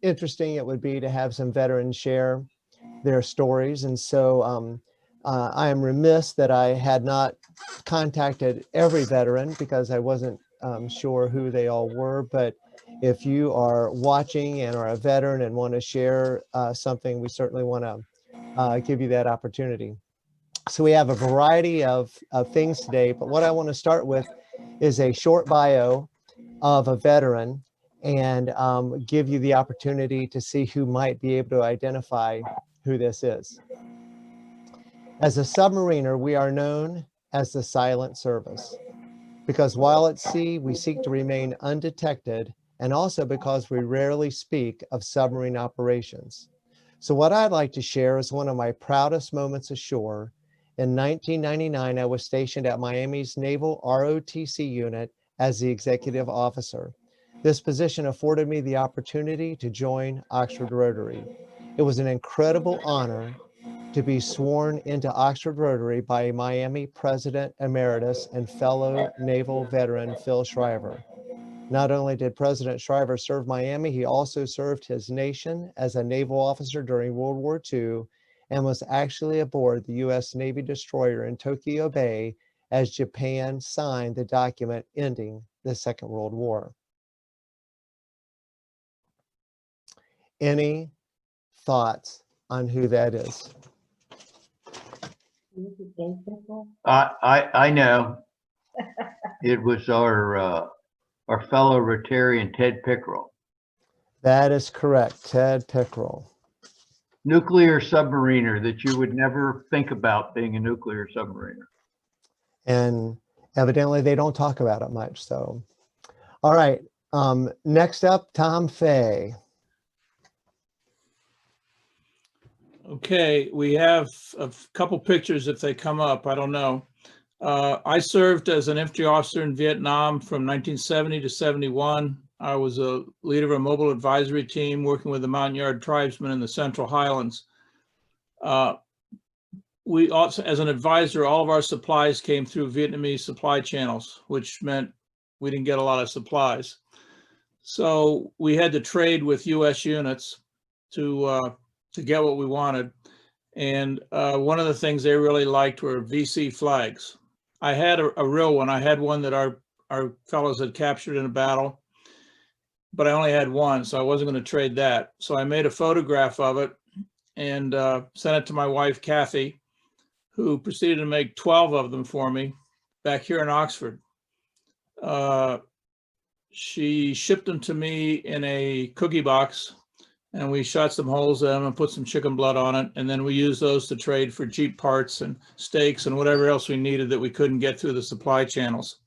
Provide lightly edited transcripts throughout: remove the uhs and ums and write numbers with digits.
interesting it would be to have some veterans share their stories. And so I am remiss that I had not contacted every veteran because I wasn't sure who they all were. But if you are watching and are a veteran and want to share something, we certainly want to give you that opportunity. So we have a variety of things today, but what I want to start with is a short bio of a veteran and give you the opportunity to see who might be able to identify who this is. As a submariner, we are known as the silent service because while at sea, we seek to remain undetected, and also because we rarely speak of submarine operations. So what I'd like to share is one of my proudest moments ashore. In 1999, I was stationed at Miami's Naval ROTC unit as the executive officer. This position afforded me the opportunity to join Oxford Rotary. It was an incredible honor to be sworn into Oxford Rotary by Miami President Emeritus and fellow naval veteran Phil Shriver. Not only did President Shriver serve Miami, he also served his nation as a naval officer during World War II and was actually aboard the U.S. Navy destroyer in Tokyo Bay as Japan signed the document ending the Second World War. Any thoughts on who that is? I know. It was our fellow Rotarian Ted Pickerel. That is correct, Ted Pickerel. Nuclear submariner that you would never think about being a nuclear submariner. And evidently they don't talk about it much. So, all right. Next up, Tom Fay. Okay, we have a couple pictures if they come up. I don't know. I served as an infantry officer in Vietnam from 1970 to 71. I was a leader of a mobile advisory team working with the Mountain Yard tribesmen in the Central Highlands. We also, as an advisor, all of our supplies came through Vietnamese supply channels, which meant we didn't get a lot of supplies. So we had to trade with US units to get what we wanted. And one of the things they really liked were VC flags. I had a real one. I had one that our fellows had captured in a battle, but I only had one, so I wasn't going to trade that. So I made a photograph of it and sent it to my wife, Kathy, who proceeded to make 12 of them for me back here in Oxford. She shipped them to me in a cookie box, and we shot some holes in them and put some chicken blood on it. And then we used those to trade for Jeep parts and steaks and whatever else we needed that we couldn't get through the supply channels.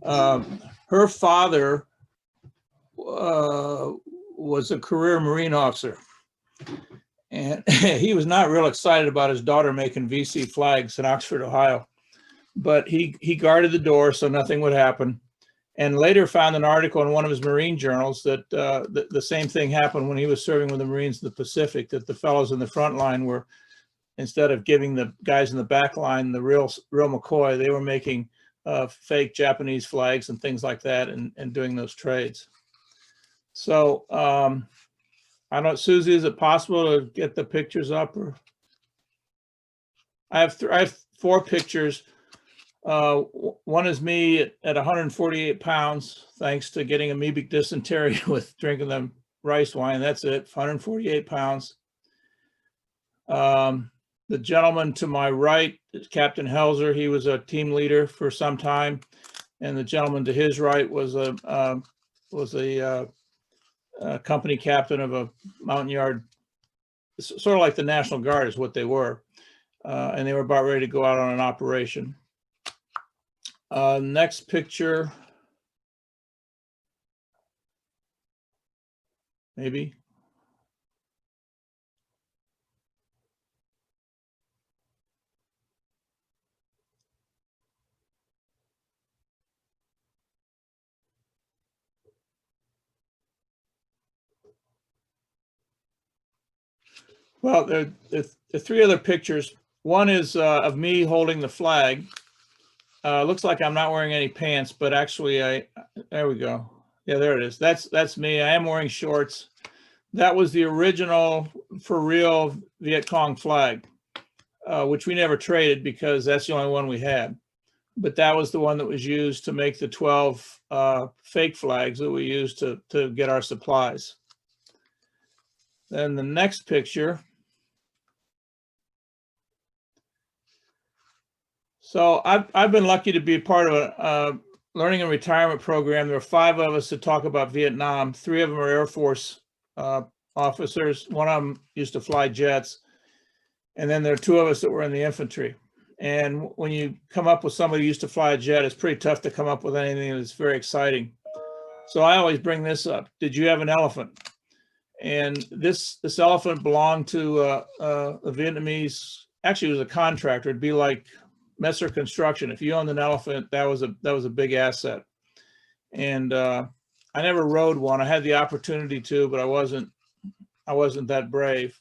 Her father was a career Marine officer. And he was not real excited about his daughter making VC flags in Oxford, Ohio. But he guarded the door so nothing would happen. And later found an article in one of his Marine journals that the same thing happened when he was serving with the Marines in the Pacific, that the fellows in the front line were, instead of giving the guys in the back line the real McCoy, they were making fake Japanese flags and things like that and doing those trades. So I don't know, Susie, is it possible to get the pictures up? Or I have 4 pictures. One is me at 148 pounds, thanks to getting amoebic dysentery with drinking the rice wine. That's it, 148 pounds. The gentleman to my right is Captain Helzer. He was a team leader for some time. And the gentleman to his right was a company captain of a Mountain Yard, sort of like the National Guard is what they were. And they were about ready to go out on an operation. Next picture, maybe. Well, there are 3 other pictures. One is of me holding the flag. Looks like I'm not wearing any pants, but actually there we go. Yeah, there it is. That's me. I am wearing shorts. That was the original for real Viet Cong flag, which we never traded because that's the only one we had. But that was the one that was used to make the 12 fake flags that we used to get our supplies. Then the next picture. So I've been lucky to be a part of a learning and retirement program. There are 5 of us that talk about Vietnam. 3 of them are Air Force officers. One of them used to fly jets. And then there are 2 of us that were in the infantry. And when you come up with somebody who used to fly a jet, it's pretty tough to come up with anything that's very exciting. So I always bring this up. Did you have an elephant? And this elephant belonged to a Vietnamese, actually it was a contractor. It'd be like Messer Construction. If you owned an elephant, that was a big asset. And I never rode one. I had the opportunity to, but I wasn't that brave.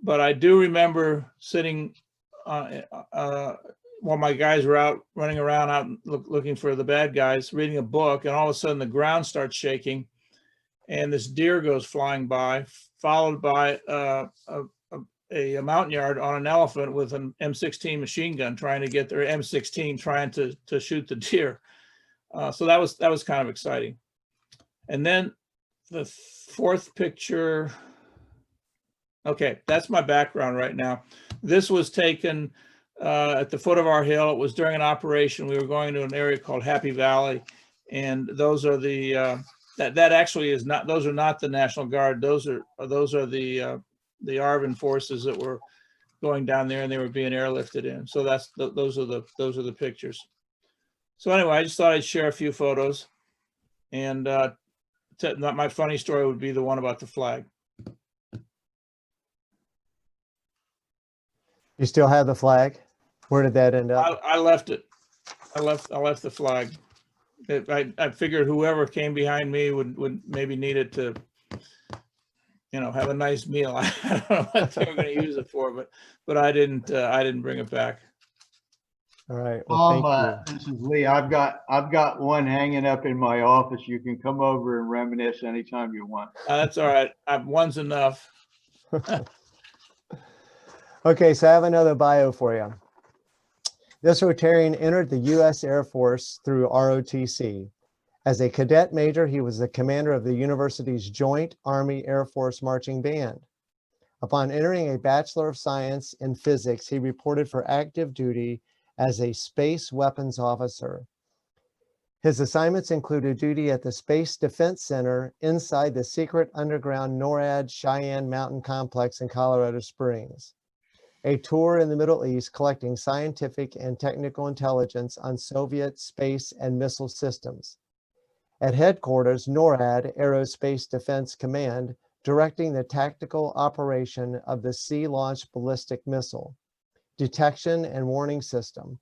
But I do remember sitting while my guys were out running around out looking for the bad guys, reading a book, and all of a sudden the ground starts shaking, and this deer goes flying by, followed by a mountain yard on an elephant with an M16 machine gun trying to get their M16 trying to shoot the deer. So that was kind of exciting. And then the 4th picture. Okay, that's my background right now. This was taken at the foot of our hill. It was during an operation. We were going to an area called Happy Valley, and those are the that actually is not. Those are not the National Guard. Those are the ARVN forces that were going down there, and they were being airlifted in. So those are the pictures. So anyway, I just thought I'd share a few photos, and my funny story would be the one about the flag. You still have the flag? Where did that end up? I left it. I left the flag. I figured whoever came behind me would maybe need it to, have a nice meal. I don't know what they were going to use it for, but I didn't bring it back. All right. Well, thank you. This is Lee. I've got one hanging up in my office. You can come over and reminisce anytime you want. That's all right. One's enough. Okay, so I have another bio for you. This Rotarian entered the U.S. Air Force through ROTC. As a cadet major, he was the commander of the university's Joint Army Air Force Marching Band. Upon entering a Bachelor of Science in Physics, he reported for active duty as a space weapons officer. His assignments included duty at the Space Defense Center inside the secret underground NORAD Cheyenne Mountain Complex in Colorado Springs, a tour in the Middle East collecting scientific and technical intelligence on Soviet space and missile systems. At headquarters, NORAD Aerospace Defense Command, directing the tactical operation of the sea-launched ballistic missile, detection and warning system,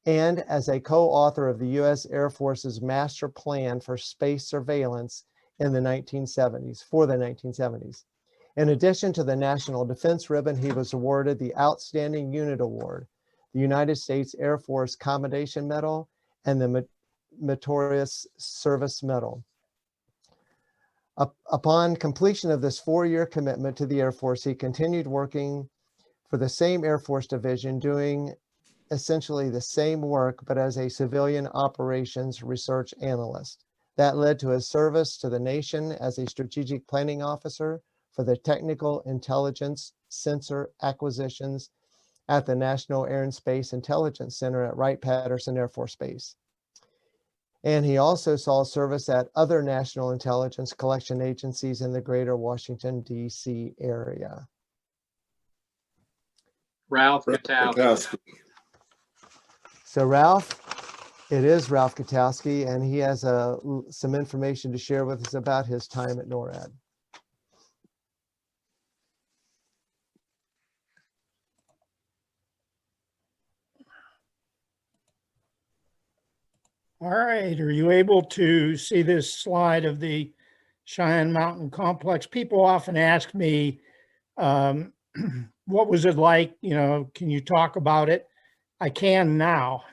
and as a co-author of the U.S. Air Force's Master Plan for Space Surveillance in the 1970s. In addition to the National Defense Ribbon, he was awarded the Outstanding Unit Award, the United States Air Force Commendation Medal, and the Meritorious Service Medal. Upon completion of this 4-year commitment to the Air Force, he continued working for the same Air Force division, doing essentially the same work, but as a civilian operations research analyst. That led to his service to the nation as a strategic planning officer for the Technical Intelligence Sensor Acquisitions at the National Air and Space Intelligence Center at Wright-Patterson Air Force Base. And he also saw service at other national intelligence collection agencies in the greater Washington, D.C. area. Ralph Katowski. So Ralph, it is Ralph Katowski, and he has some information to share with us about his time at NORAD. All right, are you able to see this slide of the Cheyenne Mountain Complex? People often ask me, what was it like? Can you talk about it? I can now,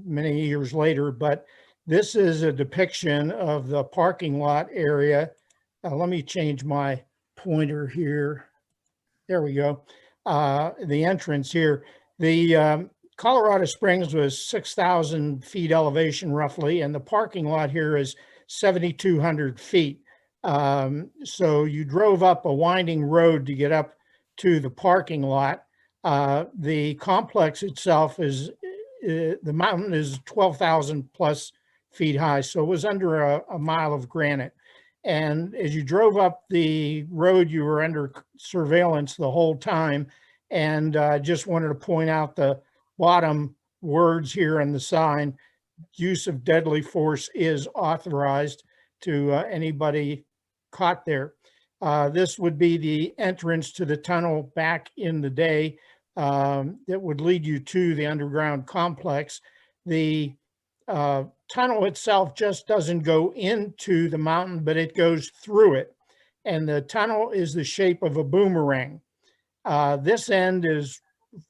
many years later, but this is a depiction of the parking lot area let me change my pointer here. There we go. The entrance here. The Colorado Springs was 6,000 feet elevation roughly, and the parking lot here is 7,200 feet. So you drove up a winding road to get up to the parking lot. The complex itself is, the mountain is 12,000 plus feet high, so it was under a mile of granite. And as you drove up the road, you were under surveillance the whole time. And just wanted to point out the bottom words here on the sign: use of deadly force is authorized to anybody caught there. This would be the entrance to the tunnel back in the day that would lead you to the underground complex. The tunnel itself just doesn't go into the mountain, but it goes through it. And the tunnel is the shape of a boomerang. This end is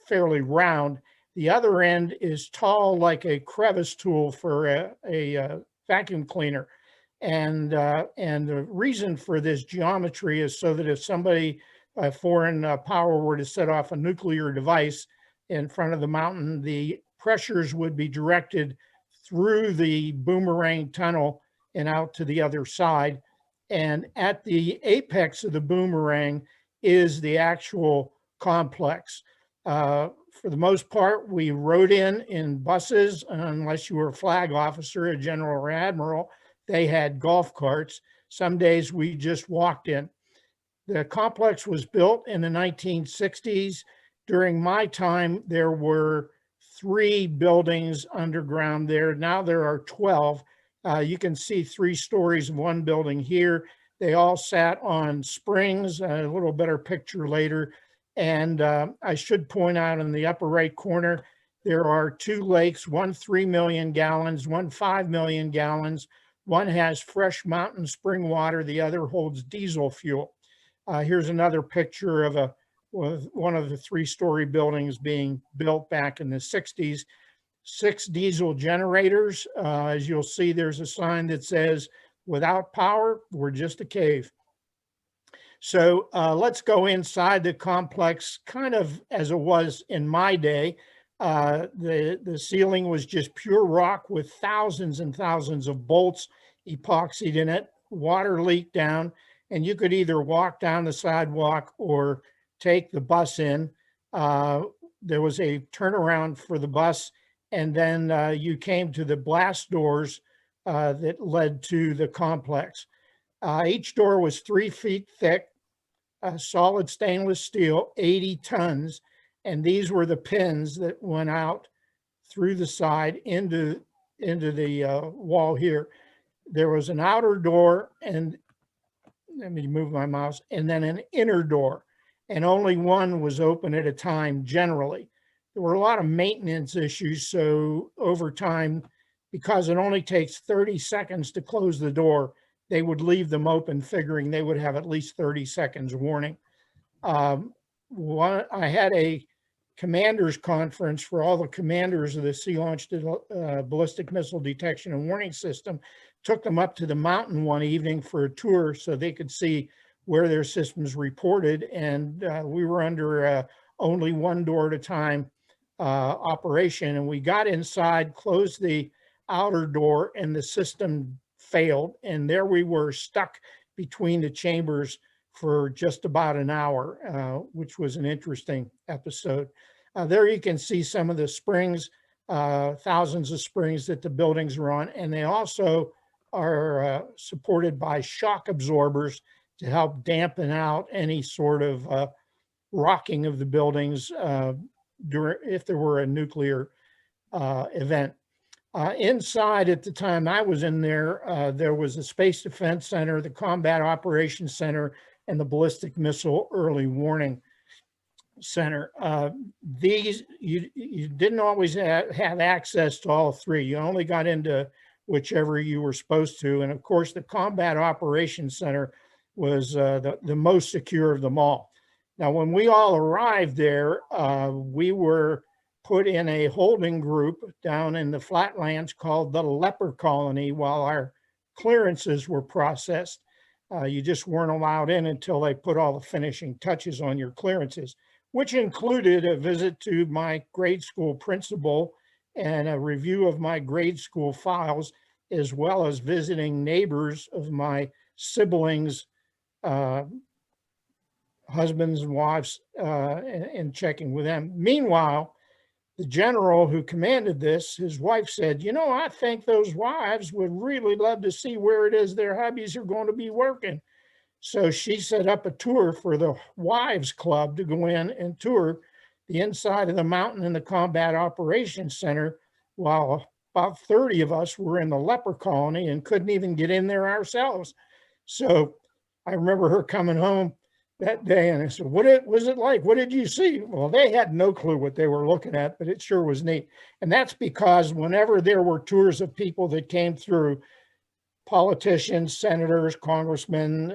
fairly round. The other end is tall like a crevice tool for a vacuum cleaner. And the reason for this geometry is so that if somebody, a foreign power, were to set off a nuclear device in front of the mountain, the pressures would be directed through the boomerang tunnel and out to the other side. And at the apex of the boomerang is the actual complex. For the most part, we rode in buses, unless you were a flag officer, a general or admiral. They had golf carts. Some days we just walked in. The complex was built in the 1960s. During my time, there were 3 buildings underground there. Now there are 12. You can see 3 stories of one building here. They all sat on springs, a little better picture later. And I should point out in the upper right corner, there are 2 lakes, one 3 million gallons, one 5 million gallons. One has fresh mountain spring water, the other holds diesel fuel. Here's another picture of one of the 3-story buildings being built back in the 60s. 6 diesel generators. As you'll see, there's a sign that says, "Without power, we're just a cave." So let's go inside the complex, kind of as it was in my day. The ceiling was just pure rock with thousands and thousands of bolts epoxied in it. Water leaked down, and you could either walk down the sidewalk or take the bus in. There was a turnaround for the bus, and then you came to the blast doors that led to the complex. Each door was 3 feet thick, solid stainless steel, 80 tons. And these were the pins that went out through the side into the wall here. There was an outer door, and let me move my mouse, and then an inner door. And only one was open at a time generally. There were a lot of maintenance issues. So over time, because it only takes 30 seconds to close the door, they would leave them open, figuring they would have at least 30 seconds warning. I had a commanders conference for all the commanders of the sea-launched ballistic missile detection and warning system. Took them up to the mountain one evening for a tour so they could see where their systems reported. And we were under only one door at a time operation. And we got inside, closed the outer door, and the system failed. And there we were stuck between the chambers for just about an hour, which was an interesting episode. There you can see some of the springs, thousands of springs that the buildings are on. And they also are supported by shock absorbers to help dampen out any sort of rocking of the buildings if there were a nuclear event. Inside, at the time I was in there, there was the Space Defense Center, the Combat Operations Center, and the Ballistic Missile Early Warning Center. These, you didn't always have access to all 3. You only got into whichever you were supposed to. And of course, the Combat Operations Center was the most secure of them all. Now, when we all arrived there, we were put in a holding group down in the flatlands called the Leper Colony while our clearances were processed. You just weren't allowed in until they put all the finishing touches on your clearances, which included a visit to my grade school principal and a review of my grade school files, as well as visiting neighbors of my siblings, husbands and wives, and checking with them. Meanwhile, the general who commanded this, his wife said, you know, I think those wives would really love to see where it is their hubbies are going to be working. So she set up a tour for the wives club to go in and tour the inside of the mountain and the combat operations center, while about 30 of us were in the leper colony and couldn't even get in there ourselves. So I remember her coming home that day and I said, what was it like? What did you see? Well, they had no clue what they were looking at, but it sure was neat. And that's because whenever there were tours of people that came through, politicians, senators, congressmen,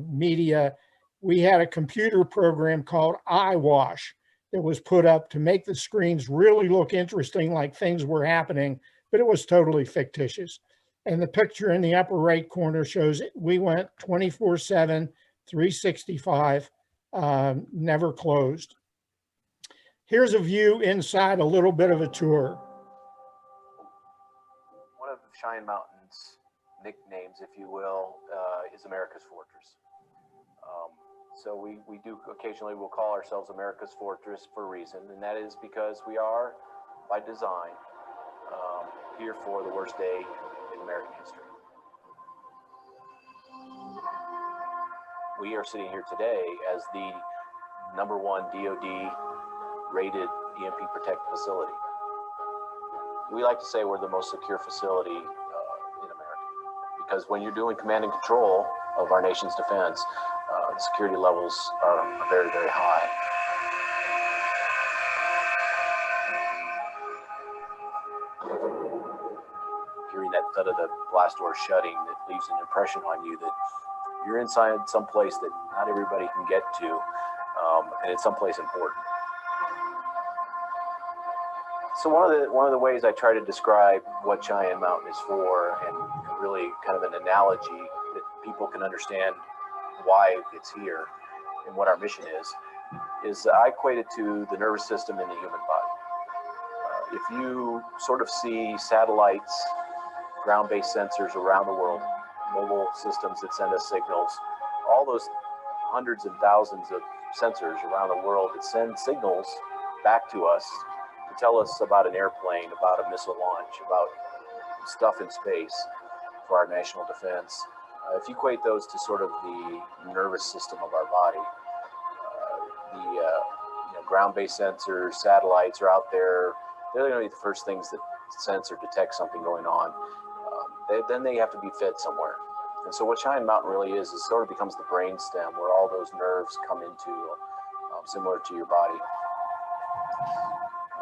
media, we had a computer program called iWash that was put up to make the screens really look interesting, like things were happening, but it was totally fictitious. And the picture in the upper right corner shows we went 24/7, 365, never closed. Here's a view inside a little bit of a tour. One of Cheyenne Mountain's nicknames, if you will, is America's Fortress. So we do occasionally, we'll call ourselves America's Fortress for a reason, and that is because we are, by design, here for the worst day in American history. We are sitting here today as the #1 DoD rated EMP protected facility. We like to say we're the most secure facility in America, because when you're doing command and control of our nation's defense, the security levels are very, very high. Hearing that thud of the blast door shutting, that leaves an impression on you that you're inside some place that not everybody can get to, and it's someplace important. So one of the ways I try to describe what Cheyenne Mountain is for, and really kind of an analogy that people can understand why it's here and what our mission is I equate it to the nervous system in the human body. If you sort of see satellites, ground-based sensors around the world, mobile systems that send us signals, all those hundreds and thousands of sensors around the world that send signals back to us to tell us about an airplane, about a missile launch, about stuff in space for our national defense. If you equate those to sort of the nervous system of our body, ground-based sensors, satellites are out there. They're going to be the first things that sense or detect something going on. Then they have to be fed somewhere. And so what Cheyenne Mountain really is sort of becomes the brain stem where all those nerves come into, similar to your body.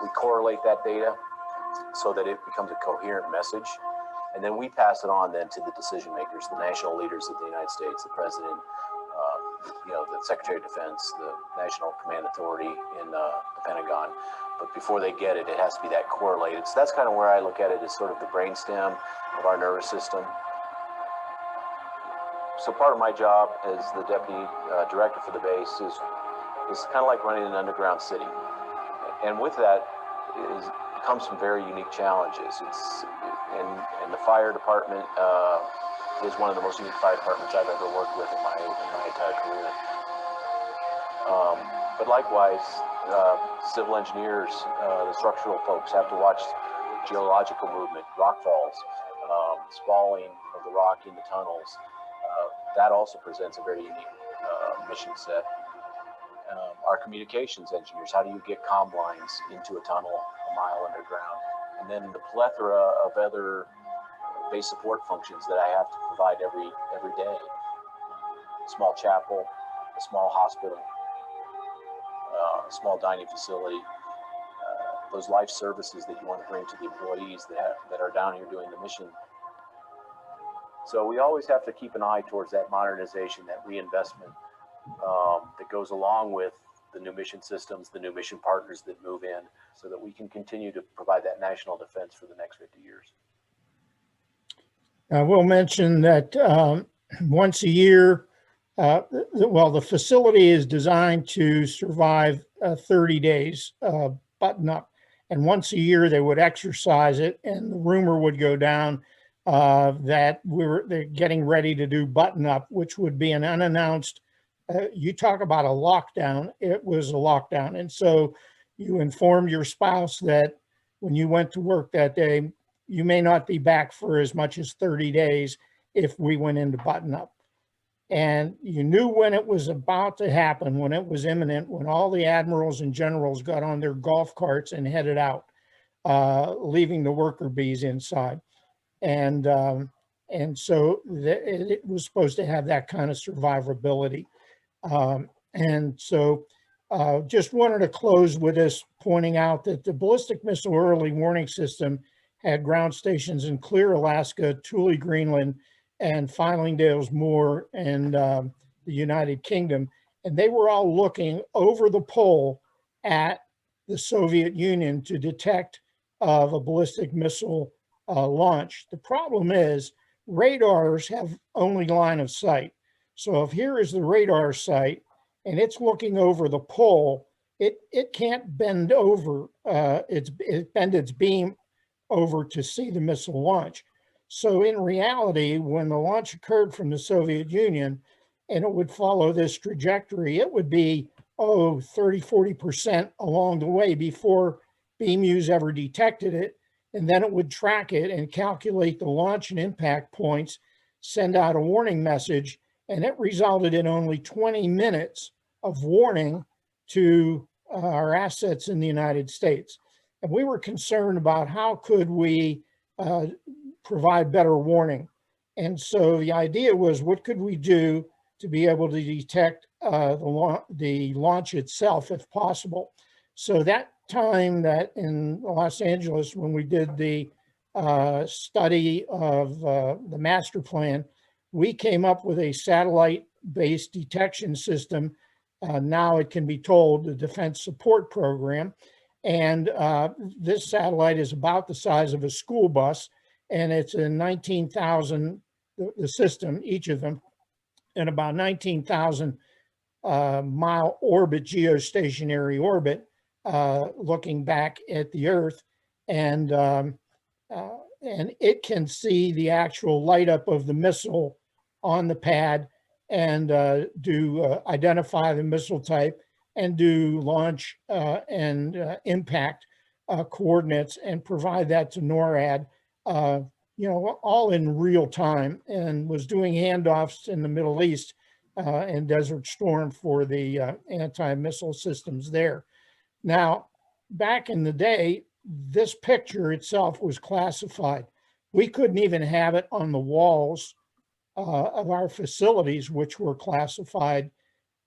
We correlate that data so that it becomes a coherent message. And then we pass it on then to the decision makers, the national leaders of the United States, the president, the Secretary of Defense, the National Command Authority in the Pentagon. But before they get it, it has to be that correlated. So that's kind of where I look at it as sort of the brainstem of our nervous system. So part of my job as the deputy director for the base is kind of like running an underground city. And with that comes some very unique challenges. And the fire department is one of the most unique fire departments I've ever worked with in my entire career. But likewise, civil engineers, the structural folks have to watch geological movement, rock falls, spalling of the rock in the tunnels. That also presents a very unique mission set. Our communications engineers, how do you get comm lines into a tunnel a mile underground? And then the plethora of other base support functions that I have to provide every day. A small chapel, a small hospital, a small dining facility, those life services that you want to bring to the employees that are down here doing the mission. So we always have to keep an eye towards that modernization, that reinvestment that goes along with the new mission systems, the new mission partners that move in, so that we can continue to provide that national defense for the next 50 years. I will mention that once a year, well, the facility is designed to survive 30 days button up. And once a year, they would exercise it, and the rumor would go down that they're getting ready to do button up, which would be an unannounced, you talk about a lockdown, it was a lockdown. And so you informed your spouse that when you went to work that day, you may not be back for as much as 30 days if we went into button up. And you knew when it was about to happen, when it was imminent, when all the admirals and generals got on their golf carts and headed out, leaving the worker bees inside. And so it was supposed to have that kind of survivability. And so just wanted to close with this, pointing out that the ballistic missile early warning system had ground stations in Clear, Alaska, Thule, Greenland, and Findingdale's Moor and the United Kingdom. And they were all looking over the pole at the Soviet Union to detect of a ballistic missile launch. The problem is radars have only line of sight. So if here is the radar site and it's looking over the pole, it can't bend over, bend its beam over to see the missile launch. So in reality, when the launch occurred from the Soviet Union and it would follow this trajectory, it would be, 30, 40% along the way before BMUs ever detected it. And then it would track it and calculate the launch and impact points, send out a warning message, and it resulted in only 20 minutes of warning to our assets in the United States. And we were concerned about how could we provide better warning. And so the idea was, what could we do to be able to detect the launch itself if possible? So that time that in Los Angeles, when we did the study of the master plan, we came up with a satellite-based detection system. Now it can be told the Defense Support Program. And this satellite is about the size of a school bus, and it's a 19,000, the system, each of them, in about 19,000 mile orbit, geostationary orbit, looking back at the Earth, and it can see the actual light up of the missile on the pad and identify the missile type and do launch and impact coordinates and provide that to NORAD, all in real time, and was doing handoffs in the Middle East and Desert Storm for the anti-missile systems there. Now, back in the day, this picture itself was classified. We couldn't even have it on the walls of our facilities, which were classified,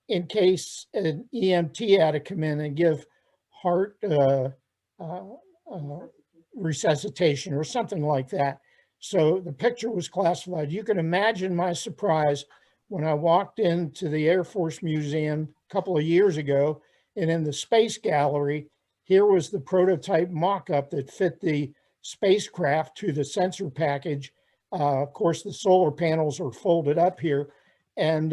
in case an EMT had to come in and give heart resuscitation or something like that. So the picture was classified. You can imagine my surprise when I walked into the Air Force Museum a couple of years ago, and in the Space Gallery, here was the prototype mock-up that fit the spacecraft to the sensor package. Of course, the solar panels are folded up here. And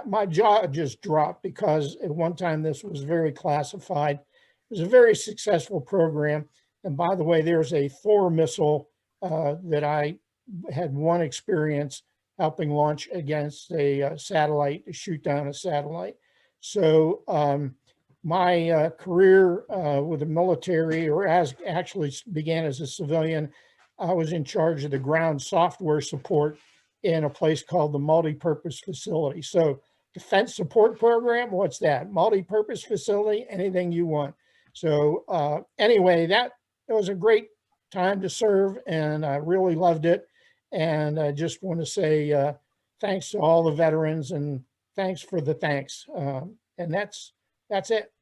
my jaw just dropped, because at one time this was very classified. It was a very successful program. And by the way, there's a Thor missile that I had one experience helping launch against a satellite, to shoot down a satellite. So my career with the military, or actually began as a civilian, I was in charge of the ground software support in a place called the Multi-Purpose Facility. So Defense Support Program, what's that? Multi-Purpose Facility, anything you want. So anyway, that was a great time to serve, and I really loved it. And I just want to say thanks to all the veterans, and thanks for the thanks. And that's it.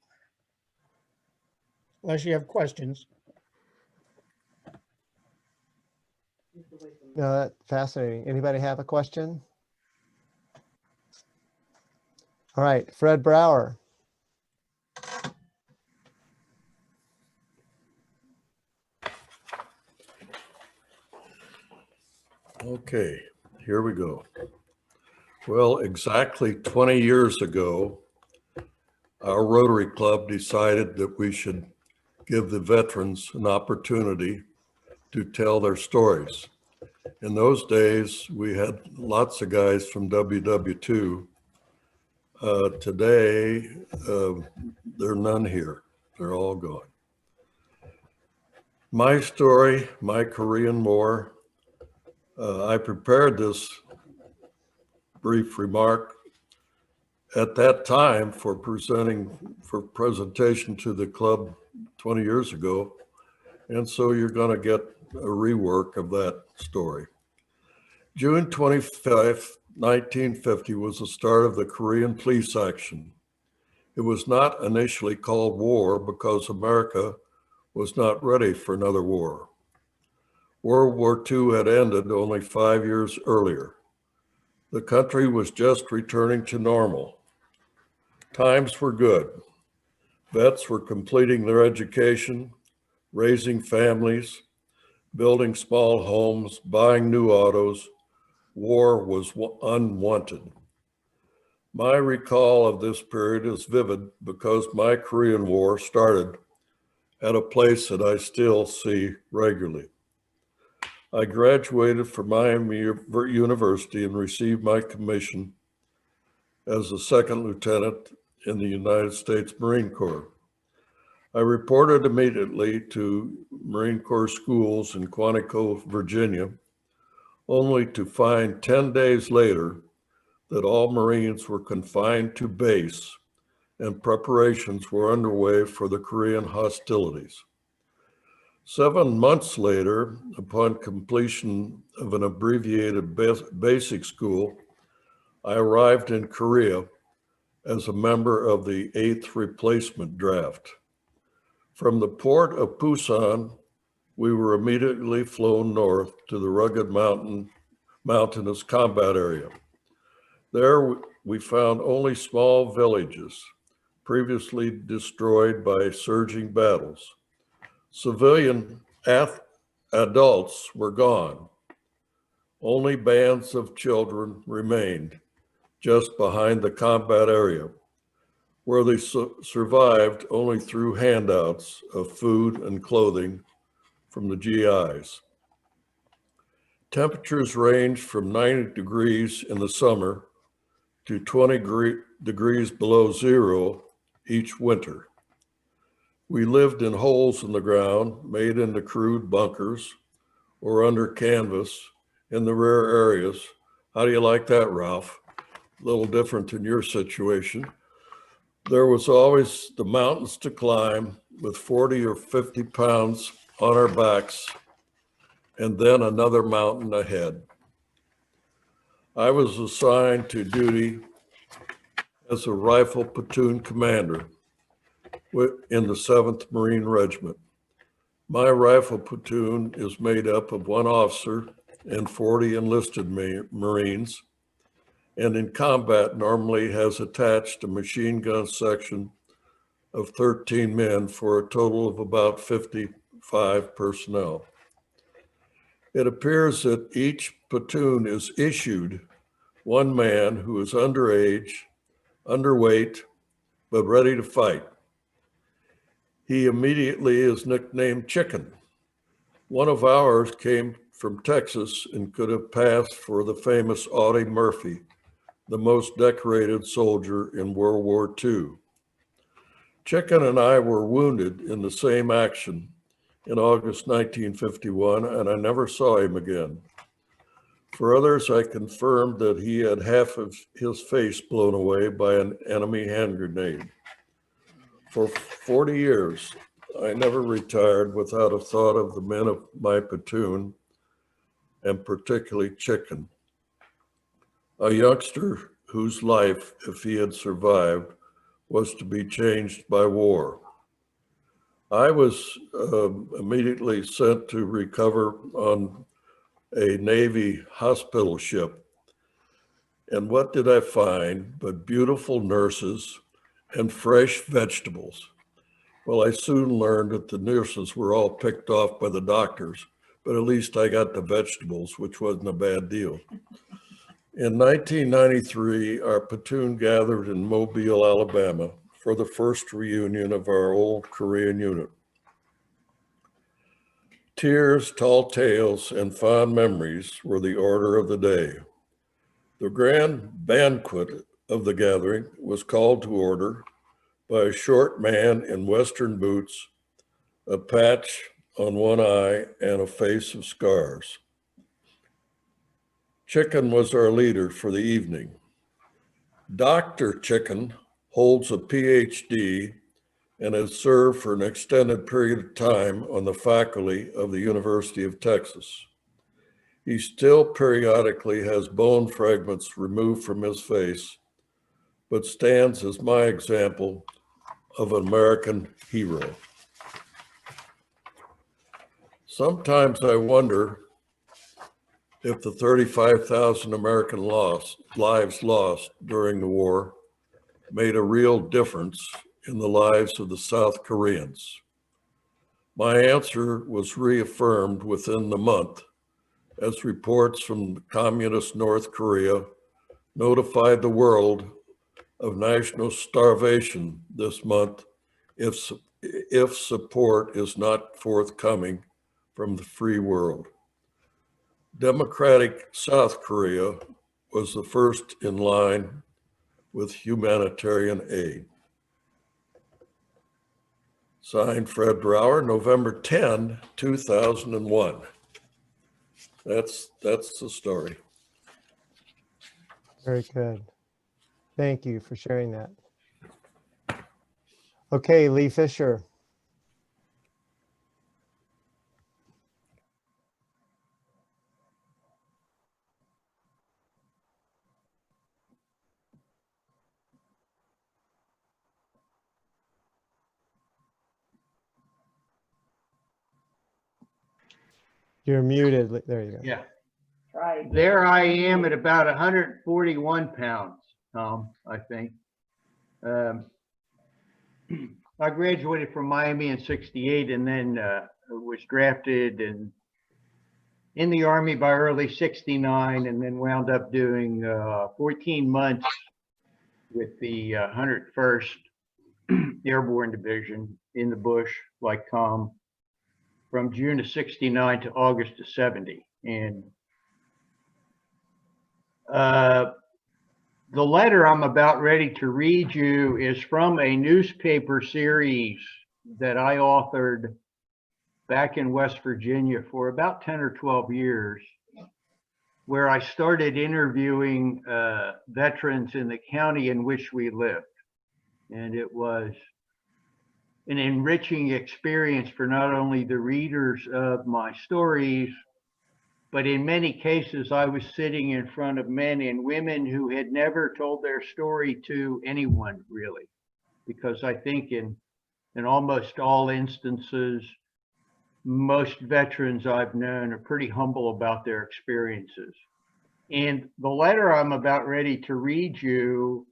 Unless you have questions. No, that's fascinating. Anybody have a question? All right, Fred Brower. Okay, here we go. Well, exactly 20 years ago, our Rotary Club decided that we should give the veterans an opportunity to tell their stories. In those days, we had lots of guys from WW2. Today, there are none here. They're all gone. My story, my Korean War, I prepared this brief remark at that time for presentation to the club 20 years ago. And so you're going to get a rework of that story. June 25, 1950 was the start of the Korean police action. It was not initially called war because America was not ready for another war. World War II had ended only 5 years earlier. The country was just returning to normal. Times were good. Vets were completing their education, raising families, building small homes, buying new autos. War was unwanted. My recall of this period is vivid because my Korean War started at a place that I still see regularly. I graduated from Miami University and received my commission as a second lieutenant in the United States Marine Corps. I reported immediately to Marine Corps schools in Quantico, Virginia, only to find 10 days later that all Marines were confined to base and preparations were underway for the Korean hostilities. 7 months later, upon completion of an abbreviated basic school, I arrived in Korea as a member of the 8th replacement draft. From the port of Busan, we were immediately flown north to the rugged mountainous combat area. There we found only small villages, previously destroyed by surging battles. Civilian adults were gone. Only bands of children remained just behind the combat area, where they survived only through handouts of food and clothing from the GIs. Temperatures ranged from 90 degrees in the summer to 20 degrees below zero each winter. We lived in holes in the ground made into crude bunkers or under canvas in the rear areas. How do you like that, Ralph? A little different than your situation. There was always the mountains to climb with 40 or 50 pounds on our backs, and then another mountain ahead. I was assigned to duty as a rifle platoon commander in the 7th Marine Regiment. My rifle platoon is made up of 1 officer and 40 enlisted Marines, and in combat normally has attached a machine gun section of 13 men for a total of about 55 personnel. It appears that each platoon is issued 1 man who is underage, underweight, but ready to fight. He immediately is nicknamed Chicken. One of ours came from Texas and could have passed for the famous Audie Murphy, the most decorated soldier in World War II. Chicken and I were wounded in the same action in August 1951, and I never saw him again. For others, I confirmed that he had half of his face blown away by an enemy hand grenade. For 40 years, I never retired without a thought of the men of my platoon, and particularly Chicken, a youngster whose life, if he had survived, was to be changed by war. I was immediately sent to recover on a Navy hospital ship. And what did I find but beautiful nurses and fresh vegetables? Well, I soon learned that the nurses were all picked off by the doctors, but at least I got the vegetables, which wasn't a bad deal. In 1993, our platoon gathered in Mobile, Alabama for the first reunion of our old Korean unit. Tears, tall tales, and fond memories were the order of the day. The grand banquet of the gathering was called to order by a short man in Western boots, a patch on one eye, and a face of scars. Chicken was our leader for the evening. Dr. Chicken holds a PhD and has served for an extended period of time on the faculty of the University of Texas. He still periodically has bone fragments removed from his face, but stands as my example of an American hero. Sometimes I wonder if the 35,000 American lives lost during the war made a real difference in the lives of the South Koreans. My answer was reaffirmed within the month as reports from communist North Korea notified the world of national starvation this month if support is not forthcoming from the free world. Democratic South Korea was the first in line with humanitarian aid. Signed, Fred Brower, November 10, 2001. That's the story. Very good. Thank you for sharing that. Okay, Lee Fisher. You're muted. There you go. Yeah. Right. There I am at about 141 pounds, I think. I graduated from Miami in '68 and then was drafted and in the Army by early '69 and then wound up doing 14 months with the 101st Airborne Division in the bush, like Tom, from June of '69 to August of '70. And the letter I'm about ready to read you is from a newspaper series that I authored back in West Virginia for about 10 or 12 years, where I started interviewing veterans in the county in which we lived. And it was an enriching experience for not only the readers of my stories, but in many cases, I was sitting in front of men and women who had never told their story to anyone, really. Because I think in almost all instances, most veterans I've known are pretty humble about their experiences. And the letter I'm about ready to read you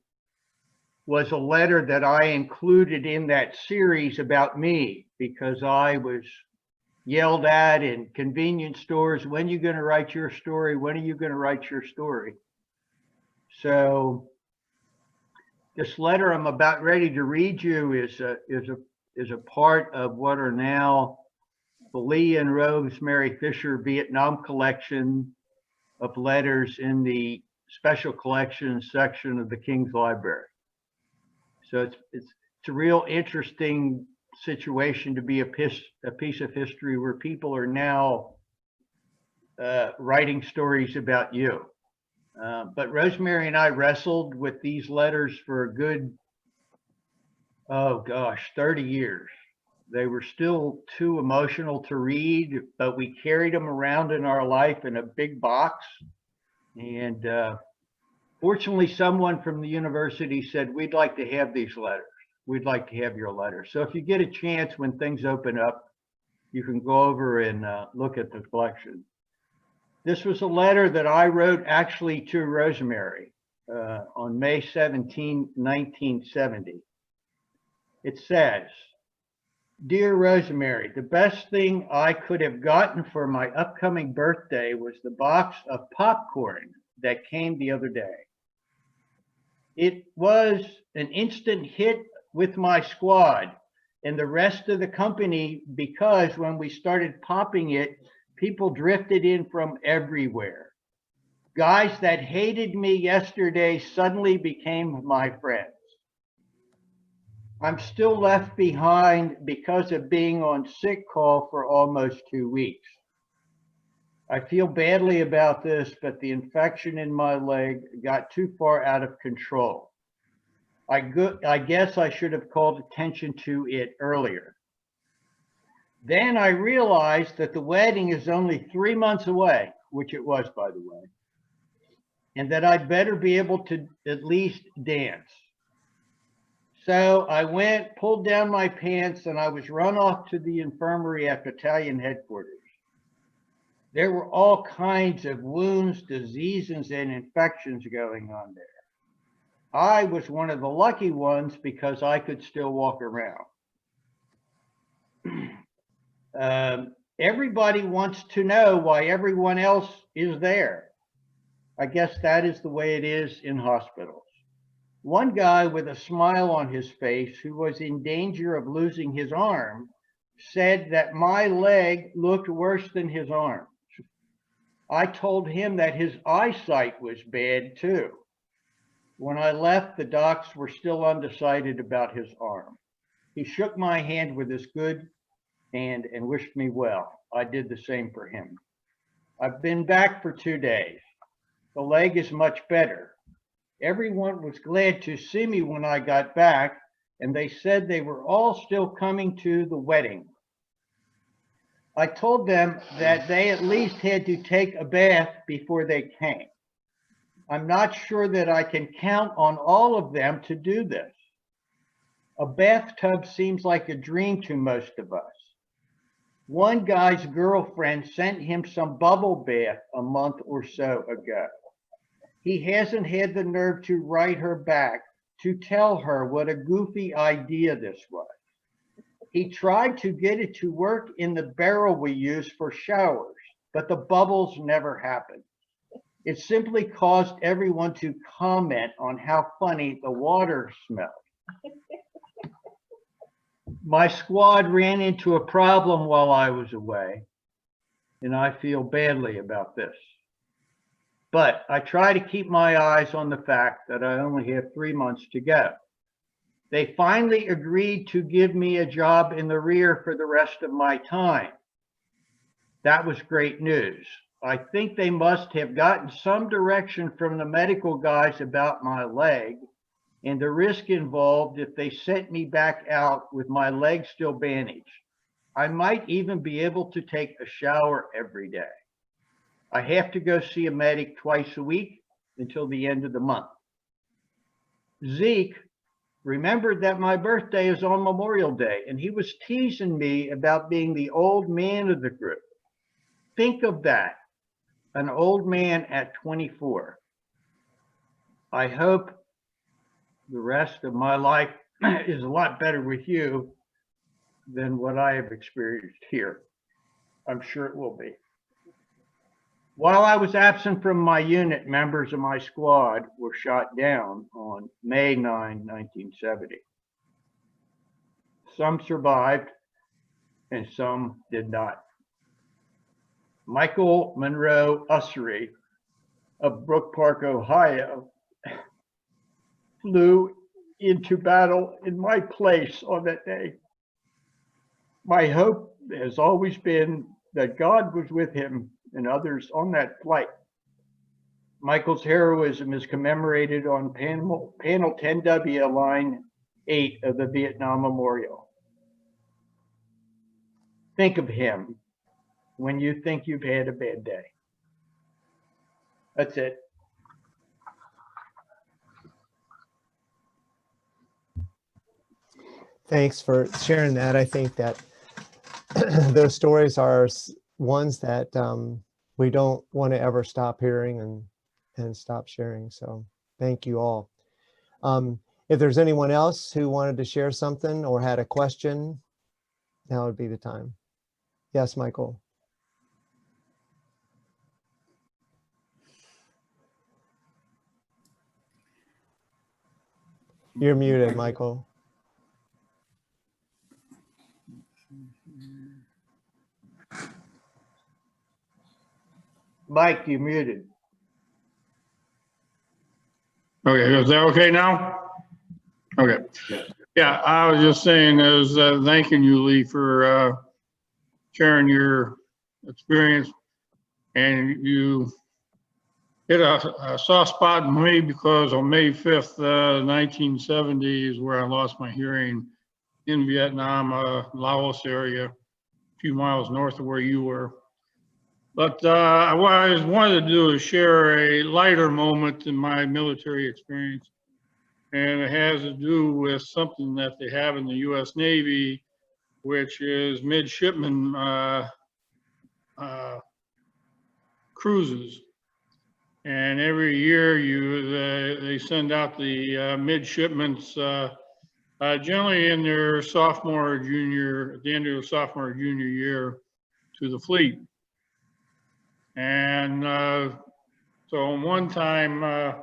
was a letter that I included in that series about me, because I was yelled at in convenience stores, when are you going to write your story? When are you going to write your story? So this letter I'm about ready to read you is a part of what are now the Lee and Rosemary Fisher Vietnam collection of letters in the special collections section of the King's Library. So it's a real interesting situation to be a piece of history where people are now writing stories about you. But Rosemary and I wrestled with these letters for a good, 30 years. They were still too emotional to read, but we carried them around in our life in a big box. And fortunately, someone from the university said, we'd like to have these letters. We'd like to have your letter. So if you get a chance when things open up, you can go over and look at the collection. This was a letter that I wrote actually to Rosemary on May 17, 1970. It says, "Dear Rosemary, the best thing I could have gotten for my upcoming birthday was the box of popcorn that came the other day. It was an instant hit with my squad and the rest of the company, because when we started popping it, people drifted in from everywhere. Guys that hated me yesterday suddenly became my friends. I'm still left behind because of being on sick call for almost 2 weeks. I feel badly about this, but the infection in my leg got too far out of control. I guess I should have called attention to it earlier. Then I realized that the wedding is only 3 months away, which it was, by the way, and that I'd better be able to at least dance. So I went, pulled down my pants, and I was run off to the infirmary at battalion headquarters. There were all kinds of wounds, diseases, and infections going on there. I was one of the lucky ones because I could still walk around. Everybody wants to know why everyone else is there. I guess that is the way it is in hospitals. One guy with a smile on his face who was in danger of losing his arm said that my leg looked worse than his arm. I told him that his eyesight was bad too. When I left, the docs were still undecided about his arm. He shook my hand with his good hand and wished me well. I did the same for him. I've been back for 2 days. The leg is much better. Everyone was glad to see me when I got back, and they said they were all still coming to the wedding. I told them that they at least had to take a bath before they came. I'm not sure that I can count on all of them to do this. A bathtub seems like a dream to most of us. One guy's girlfriend sent him some bubble bath a month or so ago. He hasn't had the nerve to write her back to tell her what a goofy idea this was. He tried to get it to work in the barrel we use for showers, but the bubbles never happened. It simply caused everyone to comment on how funny the water smelled. My squad ran into a problem while I was away, and I feel badly about this. But I try to keep my eyes on the fact that I only have 3 months to go. They finally agreed to give me a job in the rear for the rest of my time. That was great news. I think they must have gotten some direction from the medical guys about my leg and the risk involved if they sent me back out with my leg still bandaged. I might even be able to take a shower every day. I have to go see a medic twice a week until the end of the month. Zeke remembered that my birthday is on Memorial Day, and he was teasing me about being the old man of the group. Think of that, an old man at 24. I hope the rest of my life is a lot better with you than what I have experienced here. I'm sure it will be. While I was absent from my unit, members of my squad were shot down on May 9, 1970. Some survived and some did not. Michael Monroe Ussery of Brook Park, Ohio, flew into battle in my place on that day. My hope has always been that God was with him and others on that flight. Michael's heroism is commemorated on panel 10W, line 8 of the Vietnam Memorial. Think of him when you think you've had a bad day. That's it. Thanks for sharing that. I think that those stories are ones that we don't want to ever stop hearing and stop sharing. So thank you all. If there's anyone else who wanted to share something or had a question, now would be the time. Yes, Michael. You're muted, Michael. Mike, you muted. Okay, is that okay now? Okay. Yeah, I was just saying, thanking you, Lee, for sharing your experience. And you hit a soft spot in me because on May 5th, 1970 is where I lost my hearing in Vietnam, Laos area, a few miles north of where you were. But what I wanted to do is share a lighter moment in my military experience. And it has to do with something that they have in the U.S. Navy, which is midshipman cruises. And every year they send out the midshipments generally in their sophomore or junior, at the end of their sophomore or junior year, to the fleet. And so one time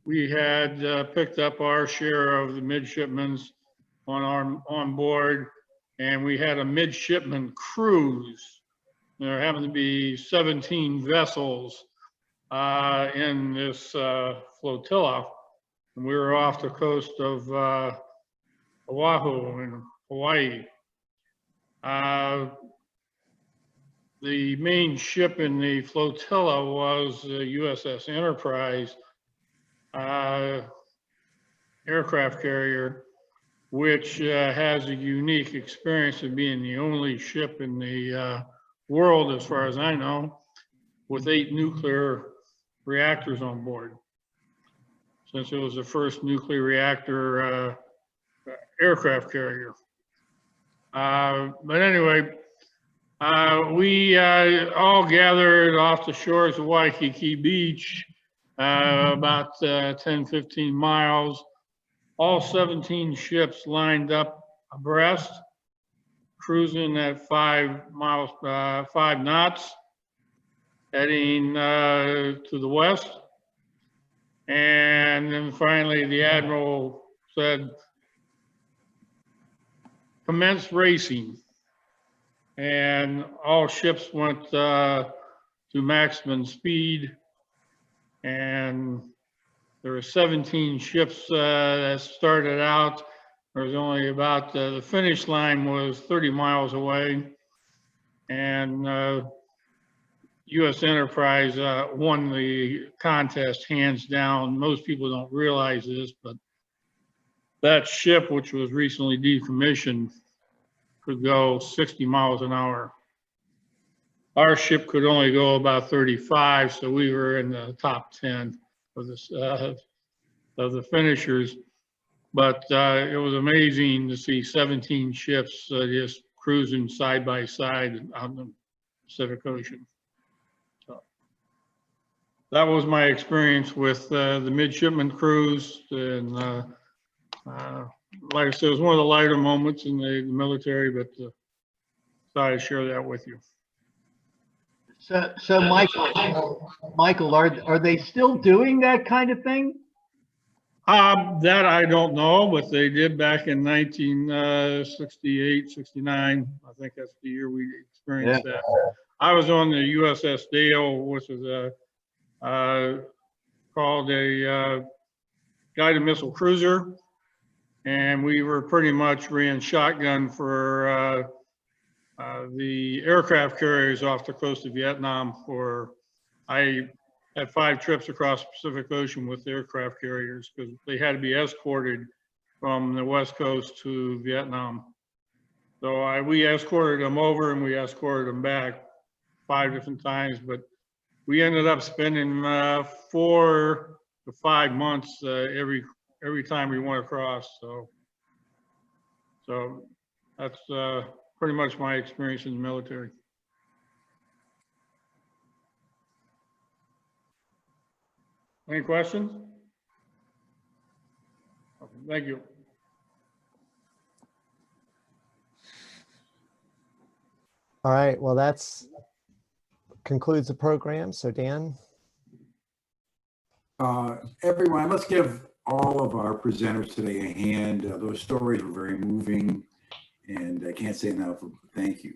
we had picked up our share of the midshipmen on board, and we had a midshipman cruise. There happened to be 17 vessels in this flotilla, and we were off the coast of Oahu in Hawaii. The main ship in the flotilla was the USS Enterprise aircraft carrier, which has a unique experience of being the only ship in the world, as far as I know, with 8 nuclear reactors on board, since it was the first nuclear reactor aircraft carrier. But anyway, we all gathered off the shores of Waikiki Beach, about 10, 15 miles, all 17 ships lined up abreast, cruising at 5 knots, heading to the west. And then finally the Admiral said, commence racing. And all ships went to maximum speed. And there were 17 ships that started out. There was only about, the finish line was 30 miles away. And U.S. Enterprise won the contest hands down. Most people don't realize this, but that ship, which was recently decommissioned, could go 60 miles an hour. Our ship could only go about 35, so we were in the top 10 of the finishers. But it was amazing to see 17 ships just cruising side by side on the Pacific Ocean. So that was my experience with the midshipman cruise. And like I said, it was one of the lighter moments in the military, but thought I'd share that with you. So Michael, are they still doing that kind of thing? That I don't know, but they did back in 1968, 69. I think that's the year we experienced that. I was on the USS Dale, which was called a guided missile cruiser. And we were pretty much ran shotgun for the aircraft carriers off the coast of Vietnam. I had 5 trips across the Pacific Ocean with aircraft carriers because they had to be escorted from the West Coast to Vietnam. So we escorted them over and we escorted them back 5 different times, but we ended up spending 4 to 5 months every time we went across. So that's pretty much my experience in the military. Any questions? Okay, thank you. All right, well, that's concludes the program. So Dan. Everyone, let's give all of our presenters today a hand. Those stories were very moving, and I can't say enough. Thank you.